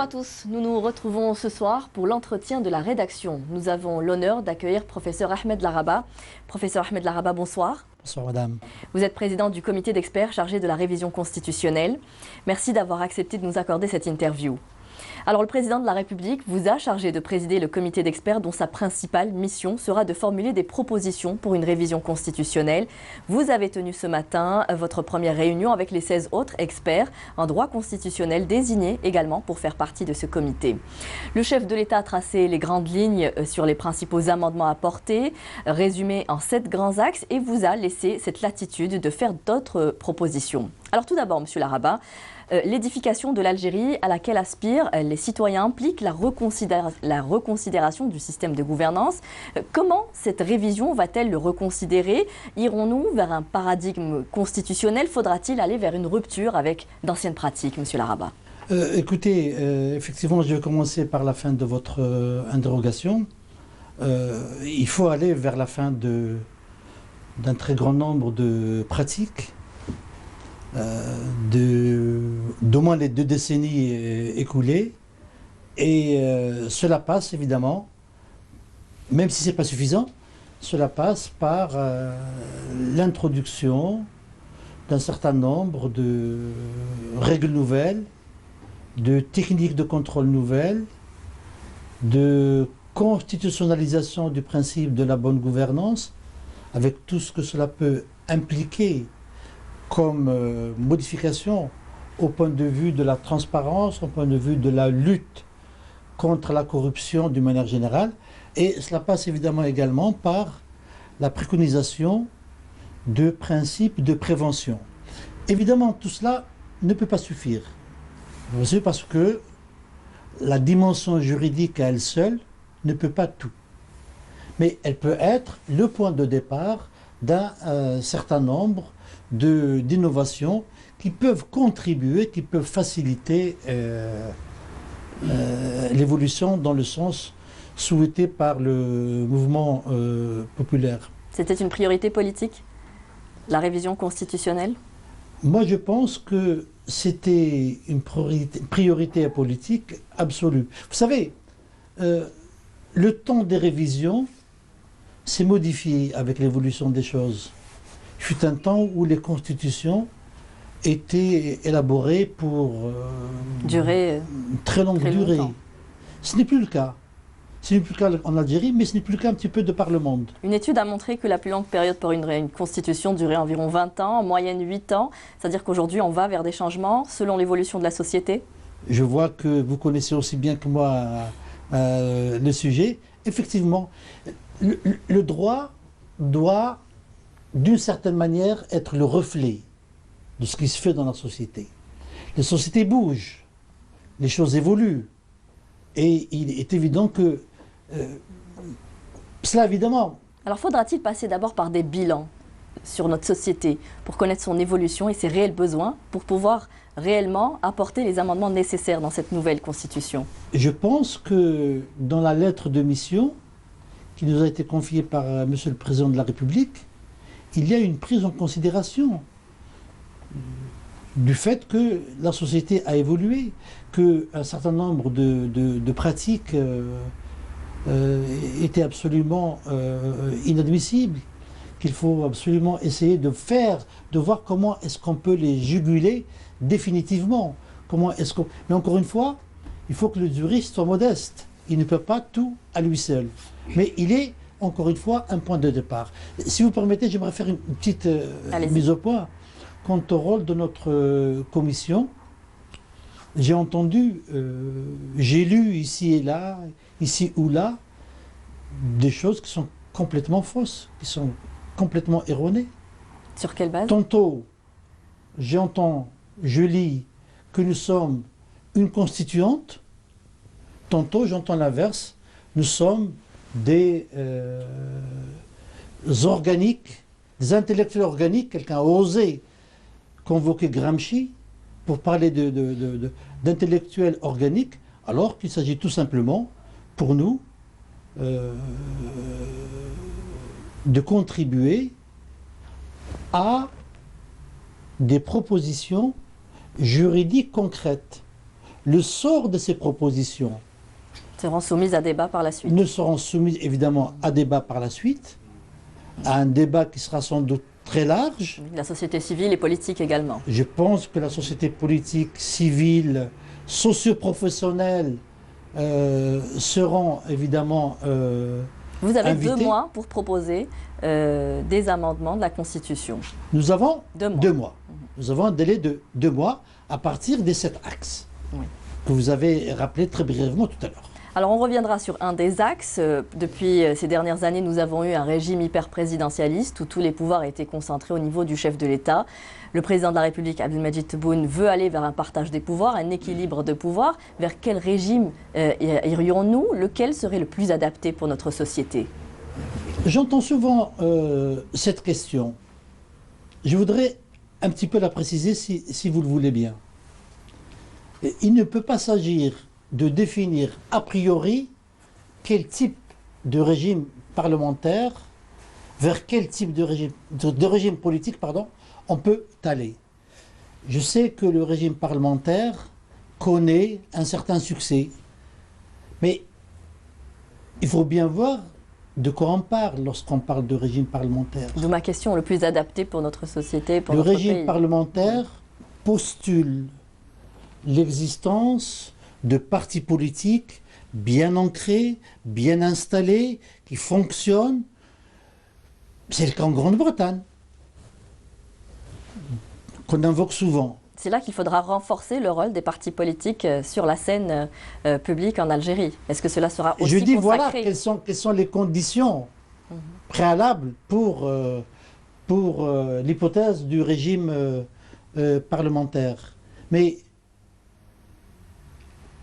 à tous, nous nous retrouvons ce soir pour l'entretien de la rédaction. Nous avons l'honneur d'accueillir professeur Ahmed Laraba. Professeur Ahmed Laraba, bonsoir. Bonsoir madame. Vous êtes président du comité d'experts chargé de la révision constitutionnelle. Merci d'avoir accepté de nous accorder cette interview. Alors le président de la République vous a chargé de présider le comité d'experts dont sa principale mission sera de formuler des propositions pour une révision constitutionnelle. Vous avez tenu ce matin votre première réunion avec les 16 autres experts en droit constitutionnel désignés également pour faire partie de ce comité. Le chef de l'État a tracé les grandes lignes sur les principaux amendements apportés, résumés en 7 grands axes et vous a laissé cette latitude de faire d'autres propositions. Alors tout d'abord, Monsieur Laraba, l'édification de l'Algérie à laquelle aspirent les citoyens implique la reconsidération du système de gouvernance. Comment cette révision va-t-elle le reconsidérer? Irons-nous vers un paradigme constitutionnel? Faudra-t-il aller vers une rupture avec d'anciennes pratiques, Monsieur Laraba? Écoutez, effectivement, je vais commencer par la fin de votre interrogation. Il faut aller vers la fin d'un très grand nombre de pratiques. D'au moins les 2 décennies écoulées et cela passe évidemment, même si ce n'est pas suffisant, cela passe par l'introduction d'un certain nombre de règles nouvelles, de techniques de contrôle nouvelles, de constitutionnalisation du principe de la bonne gouvernance, avec tout ce que cela peut impliquer comme modification au point de vue de la transparence, au point de vue de la lutte contre la corruption d'une manière générale. Et cela passe évidemment également par la préconisation de principes de prévention. Évidemment, tout cela ne peut pas suffire. Parce que la dimension juridique à elle seule ne peut pas tout. Mais elle peut être le point de départ d'un certain nombre d'innovations qui peuvent contribuer, qui peuvent faciliter l'évolution dans le sens souhaité par le mouvement populaire. C'était une priorité politique, la révision constitutionnelle? Moi, je pense que c'était une priorité politique absolue. Vous savez, le temps des révisions s'est modifié avec l'évolution des choses. Il fut un temps où les constitutions étaient élaborées pour une très longue durée. Ce n'est plus le cas. Ce n'est plus le cas en Algérie, mais ce n'est plus le cas un petit peu de par le monde. Une étude a montré que la plus longue période pour une constitution durait environ 20 ans, en moyenne 8 ans. C'est-à-dire qu'aujourd'hui, on va vers des changements selon l'évolution de la société? Je vois que vous connaissez aussi bien que moi le sujet. Effectivement, le droit doit d'une certaine manière être le reflet de ce qui se fait dans la société. Les sociétés bougent, les choses évoluent, et il est évident que cela évidemment... Alors faudra-t-il passer d'abord par des bilans sur notre société pour connaître son évolution et ses réels besoins pour pouvoir réellement apporter les amendements nécessaires dans cette nouvelle constitution? Je pense que dans la lettre de mission qui nous a été confiée par Monsieur le Président de la République, il y a une prise en considération du fait que la société a évolué, qu'un certain nombre de pratiques étaient absolument inadmissibles, qu'il faut absolument essayer de voir comment est-ce qu'on peut les juguler définitivement. Mais encore une fois, il faut que le juriste soit modeste. Il ne peut pas tout à lui seul. Mais il est, encore une fois, un point de départ. Si vous permettez, j'aimerais faire une petite mise au point. Quant au rôle de notre commission, j'ai entendu, j'ai lu ici et là, ici ou là, des choses qui sont complètement fausses, qui sont complètement erronées. Sur quelle base? Tantôt, j'entends, je lis que nous sommes une constituante, tantôt j'entends l'inverse, nous sommes des organiques, des intellectuels organiques. Quelqu'un a osé convoquer Gramsci pour parler d'intellectuels organiques, alors qu'il s'agit tout simplement, pour nous, de contribuer à des propositions juridiques concrètes. le sort de ces propositions Seront soumises à débat par la suite. ne seront soumises évidemment à débat par la suite, à un débat qui sera sans doute très large. La société civile et politique également. Je pense que la société politique, civile, socio-professionnelle seront évidemment Vous avez invités. 2 mois pour proposer des amendements de la Constitution. Nous avons 2 mois. 2 mois. Nous avons un délai de 2 mois à partir des 7 axes Oui. que vous avez rappelés très brièvement tout à l'heure. Alors on reviendra sur un des axes. Depuis ces dernières années, nous avons eu un régime hyper-présidentialiste où tous les pouvoirs étaient concentrés au niveau du chef de l'État. Le président de la République, Abdelmadjid Tebboune, veut aller vers un partage des pouvoirs, un équilibre de pouvoir. Vers quel régime irions-nous? Lequel serait le plus adapté pour notre société? J'entends souvent cette question. Je voudrais un petit peu la préciser si vous le voulez bien. Il ne peut pas s'agir de définir a priori quel type de régime parlementaire, vers quel type de régime politique, pardon, on peut aller. Je sais que le régime parlementaire connaît un certain succès, mais il faut bien voir de quoi on parle lorsqu'on parle de régime parlementaire. D'où ma question, le plus adapté pour notre société, pour Le notre régime pays. parlementaire postule l'existence de partis politiques bien ancrés, bien installés, qui fonctionnent. C'est le cas en Grande-Bretagne, qu'on invoque souvent. C'est là qu'il faudra renforcer le rôle des partis politiques sur la scène publique en Algérie. Est-ce que cela sera aussi Je dis voilà consacré? quelles sont les conditions préalables pour l'hypothèse du régime parlementaire. Mais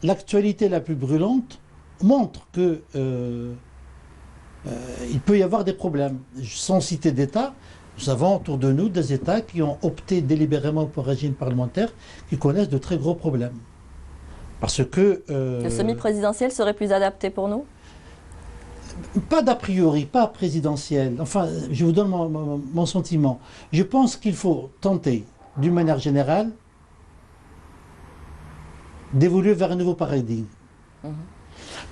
l'actualité la plus brûlante montre que il peut y avoir des problèmes. Sans citer d'État, nous avons autour de nous des États qui ont opté délibérément pour un régime parlementaire qui connaissent de très gros problèmes. Parce que... Le semi-présidentiel serait plus adapté pour nous? Pas d'a priori, pas présidentiel. Enfin, je vous donne mon sentiment. Je pense qu'il faut tenter, d'une manière générale, d'évoluer vers un nouveau paradigme.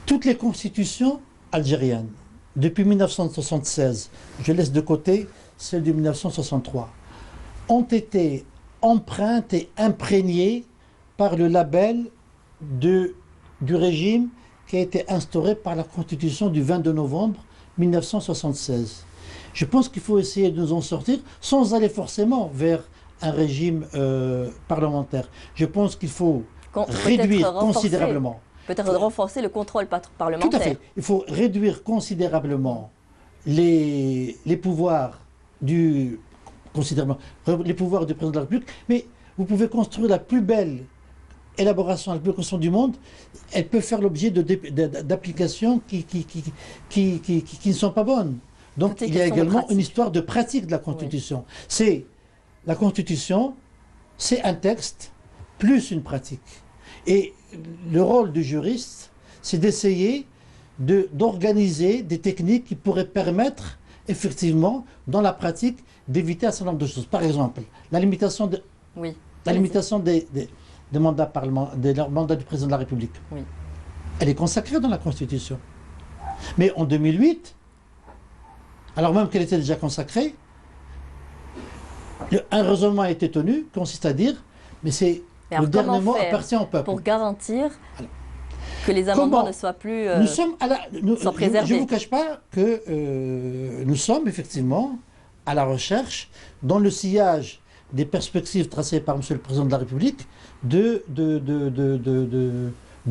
Toutes les constitutions algériennes, depuis 1976, je laisse de côté celle de 1963, ont été empreintes et imprégnées par le label du régime qui a été instauré par la Constitution du 22 novembre 1976. Je pense qu'il faut essayer de nous en sortir sans aller forcément vers un régime parlementaire. Je pense qu'il faut réduire considérablement. Peut-être renforcer le contrôle parlementaire. Tout à fait. Il faut réduire considérablement les pouvoirs les pouvoirs du président de la République, mais vous pouvez construire la plus belle élaboration, la plus belle constitution du monde, elle peut faire l'objet d'applications qui ne sont pas bonnes. Donc il y a également une histoire de pratique de la Constitution. Oui. La Constitution, c'est un texte plus une pratique. Et le rôle du juriste, c'est d'essayer d'organiser des techniques qui pourraient permettre, effectivement, dans la pratique, d'éviter un certain nombre de choses. Par exemple, la limitation, des mandats du président de la République. Oui. Elle est consacrée dans la Constitution. Mais en 2008, alors même qu'elle était déjà consacrée, un raisonnement a été tenu, consiste à dire, mais c'est... Le dernier mot appartient au peuple. Pour garantir que les amendements ne soient plus soient préservés. Je ne vous cache pas que nous sommes effectivement à la recherche, dans le sillage des perspectives tracées par M. le Président de la République, de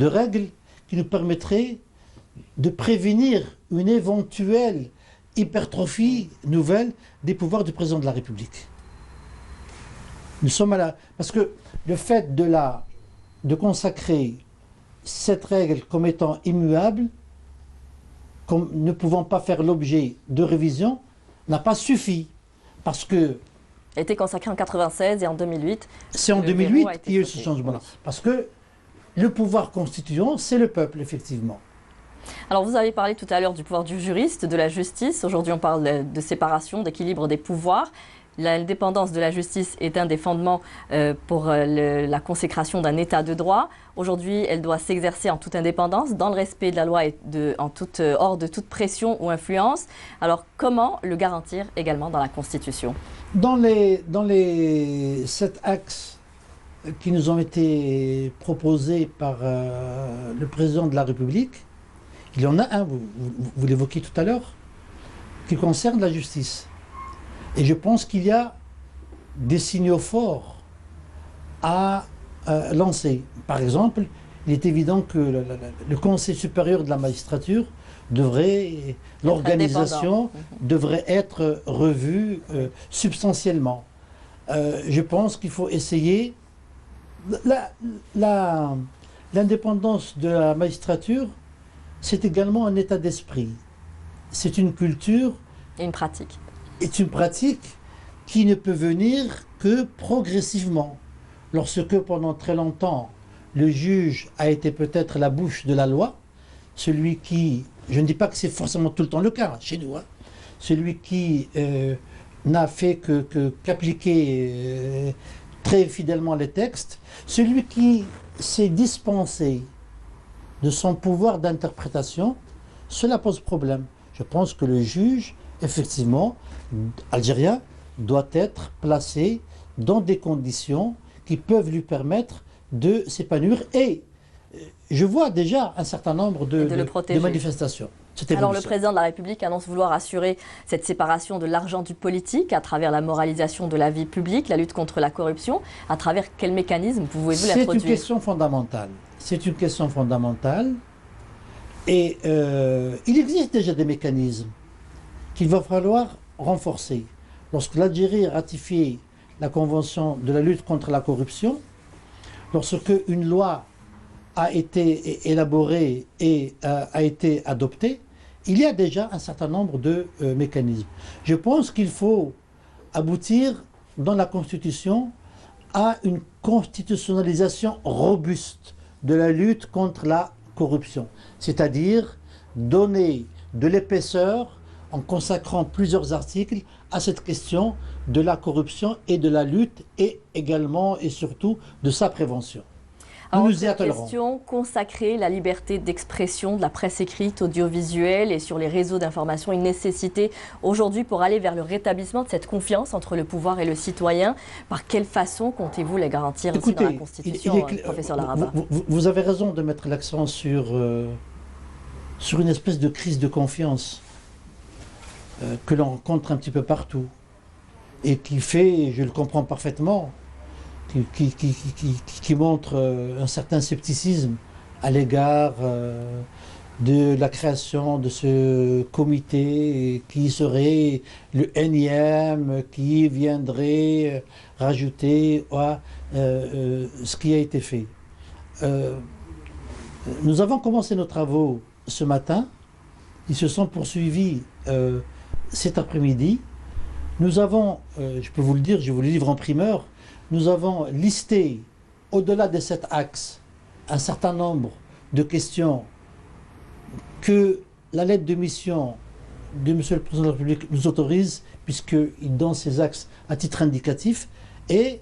règles qui nous permettraient de prévenir une éventuelle hypertrophie nouvelle des pouvoirs du Président de la République. Nous sommes parce que le fait de consacrer cette règle comme étant immuable, comme ne pouvant pas faire l'objet de révision, n'a pas suffi. Parce que... Elle a été consacrée en 1996 et en 2008. C'est en 2008 qu'il y a eu ce changement-là. Oui. Parce que le pouvoir constituant, c'est le peuple, effectivement. Alors vous avez parlé tout à l'heure du pouvoir du juriste, de la justice. Aujourd'hui, on parle de séparation, d'équilibre des pouvoirs. L'indépendance de la justice est un des fondements pour la consécration d'un état de droit. Aujourd'hui, elle doit s'exercer en toute indépendance, dans le respect de la loi et hors de toute pression ou influence. Alors, comment le garantir également dans la Constitution? Dans les 7 axes qui nous ont été proposés par le président de la République, il y en a un, vous l'évoquiez tout à l'heure, qui concerne la justice. Et je pense qu'il y a des signaux forts à lancer. Par exemple, il est évident que le Conseil supérieur de la magistrature l'organisation devrait être revue substantiellement. Je pense qu'il faut essayer. L'indépendance de la magistrature, c'est également un état d'esprit. C'est une culture. Et une pratique. Est une pratique qui ne peut venir que progressivement. Lorsque pendant très longtemps, le juge a été peut-être la bouche de la loi, celui qui, je ne dis pas que c'est forcément tout le temps le cas chez nous, celui qui n'a fait qu'appliquer très fidèlement les textes, celui qui s'est dispensé de son pouvoir d'interprétation, cela pose problème. Je pense que le juge, effectivement, algérien, doit être placé dans des conditions qui peuvent lui permettre de s'épanouir. Et je vois déjà un certain nombre de manifestations. Alors le président de la République annonce vouloir assurer cette séparation de l'argent du politique à travers la moralisation de la vie publique, la lutte contre la corruption. À travers quel mécanisme pouvez-vous l'introduire? C'est une question fondamentale. C'est une question fondamentale. Et il existe déjà des mécanismes qu'il va falloir renforcer. Lorsque l'Algérie a ratifié la Convention de la lutte contre la corruption, lorsque une loi a été élaborée et a été adoptée, il y a déjà un certain nombre de mécanismes. Je pense qu'il faut aboutir dans la Constitution à une constitutionnalisation robuste de la lutte contre la corruption, c'est-à-dire donner de l'épaisseur en consacrant plusieurs articles à cette question de la corruption et de la lutte et également et surtout de sa prévention. Alors, cette question, consacrer la liberté d'expression de la presse écrite, audiovisuelle et sur les réseaux d'information, une nécessité aujourd'hui pour aller vers le rétablissement de cette confiance entre le pouvoir et le citoyen. Par quelle façon comptez-vous les garantir ici dans la Constitution, professeur Laraba? Vous avez raison de mettre l'accent sur une espèce de crise de confiance que l'on rencontre un petit peu partout et qui fait, je le comprends parfaitement, qui montre un certain scepticisme à l'égard de la création de ce comité qui serait le énième, qui viendrait rajouter à ce qui a été fait. Nous avons commencé nos travaux ce matin, ils se sont poursuivis cet après-midi. Nous avons, je peux vous le dire, je vous le livre en primeur, nous avons listé, au-delà de cet axe, un certain nombre de questions que la lettre de mission de M. le Président de la République nous autorise, puisqu'il donne ces axes à titre indicatif, et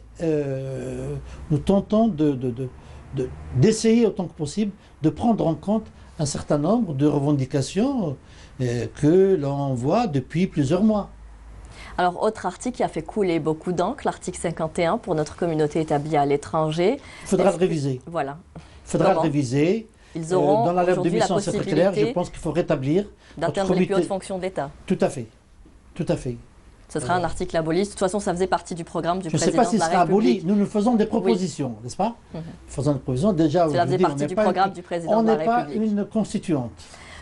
nous tentons d'essayer autant que possible de prendre en compte un certain nombre de revendications que l'on voit depuis plusieurs mois. Alors, autre article qui a fait couler beaucoup d'encre, l'article 51 pour notre communauté établie à l'étranger. Il faudra le réviser. Voilà. Il faudra le réviser. Ils auront dans la lettre de mission, c'est très clair. Je pense qu'il faut rétablir. D'atteindre les plus hautes fonctions de l'État. Tout à fait. Tout à fait. Ce sera un article aboli. De toute façon, ça faisait partie du programme du président de la République. Je ne sais pas s'il sera aboli. Nous faisons des propositions, n'est-ce pas? Nous faisons des propositions. Déjà, cela faisait partie du programme du président de la République. On n'est pas une constituante.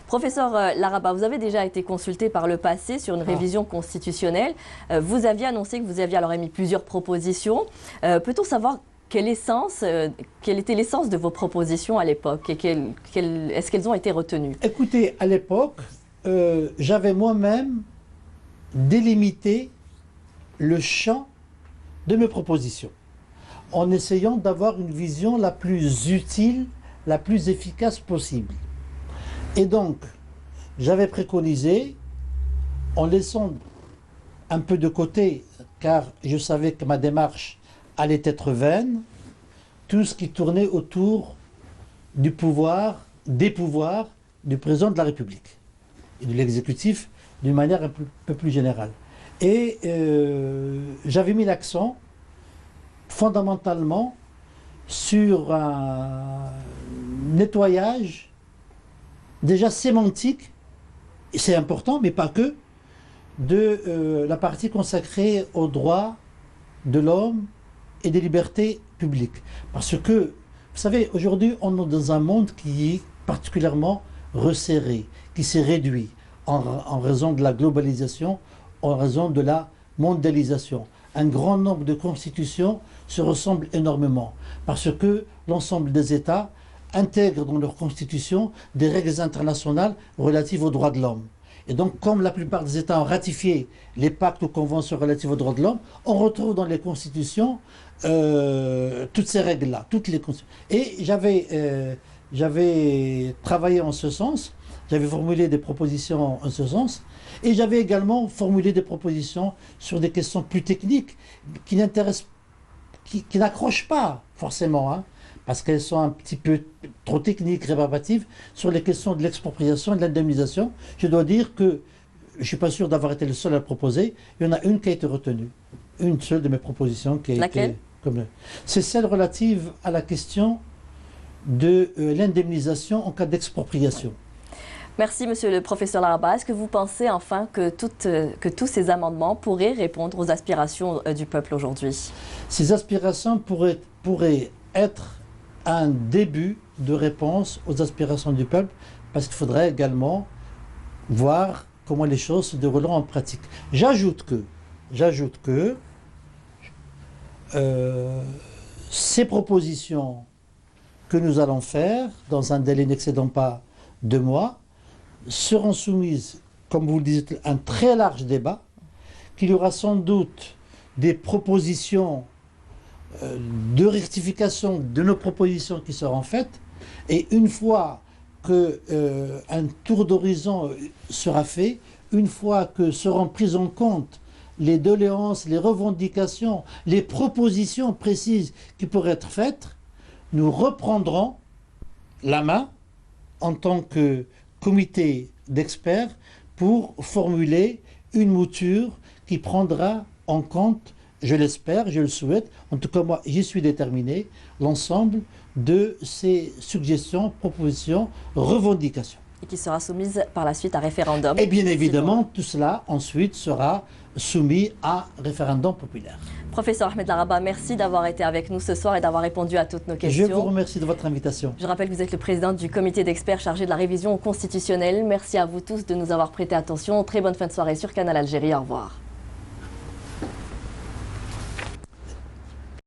Professeur Laraba, vous avez déjà été consulté par le passé sur une révision constitutionnelle. Vous aviez annoncé que vous aviez alors émis plusieurs propositions. Peut-on savoir quelle était l'essence de vos propositions à l'époque et est-ce qu'elles ont été retenues? Écoutez, à l'époque, j'avais moi-même délimité le champ de mes propositions en essayant d'avoir une vision la plus utile, la plus efficace possible. Et donc, j'avais préconisé, en laissant un peu de côté car je savais que ma démarche allait être vaine, tout ce qui tournait autour du pouvoir, des pouvoirs du président de la République et de l'exécutif d'une manière un peu plus générale. Et j'avais mis l'accent fondamentalement sur un nettoyage déjà sémantique, et c'est important, mais pas que, de la partie consacrée aux droits de l'homme et des libertés publiques. Parce que, vous savez, aujourd'hui, on est dans un monde qui est particulièrement resserré, qui s'est réduit en raison de la globalisation, en raison de la mondialisation. Un grand nombre de constitutions se ressemblent énormément parce que l'ensemble des États intègrent dans leur constitution des règles internationales relatives aux droits de l'homme. Et donc, comme la plupart des États ont ratifié les pactes ou conventions relatives aux droits de l'homme, on retrouve dans les constitutions toutes ces règles-là, toutes les constitutions. Et j'avais travaillé en ce sens, j'avais formulé des propositions en ce sens, et j'avais également formulé des propositions sur des questions plus techniques qui n'intéressent, qui n'accrochent pas forcément, hein, parce qu'elles sont un petit peu trop techniques, rébarbatives, sur les questions de l'expropriation et de l'indemnisation. Je dois dire que je ne suis pas sûr d'avoir été le seul à le proposer. Il y en a une qui a été retenue, une seule de mes propositions qui a Laquelle ? été... C'est celle relative à la question de l'indemnisation en cas d'expropriation. Merci, monsieur le professeur Laraba. Est-ce que vous pensez enfin que tous ces amendements pourraient répondre aux aspirations du peuple aujourd'hui? Ces aspirations pourraient être un début de réponse aux aspirations du peuple, parce qu'il faudrait également voir comment les choses se dérouleront en pratique. J'ajoute que ces propositions que nous allons faire, dans un délai n'excédant pas 2 mois, seront soumises, comme vous le disiez, à un très large débat, qu'il y aura sans doute des propositions de rectification de nos propositions qui seront faites, et une fois qu'un tour d'horizon sera fait, une fois que seront prises en compte les doléances, les revendications, les propositions précises qui pourraient être faites, nous reprendrons la main en tant que comité d'experts pour formuler une mouture qui prendra en compte, je l'espère, je le souhaite, en tout cas moi j'y suis déterminé, l'ensemble de ces suggestions, propositions, revendications. Et qui sera soumise par la suite à référendum. Et bien évidemment, tout cela ensuite sera soumis à référendum populaire. Professeur Ahmed Laraba, merci d'avoir été avec nous ce soir et d'avoir répondu à toutes nos questions. Je vous remercie de votre invitation. Je rappelle que vous êtes le président du comité d'experts chargé de la révision constitutionnelle. Merci à vous tous de nous avoir prêté attention. Très bonne fin de soirée sur Canal Algérie. Au revoir.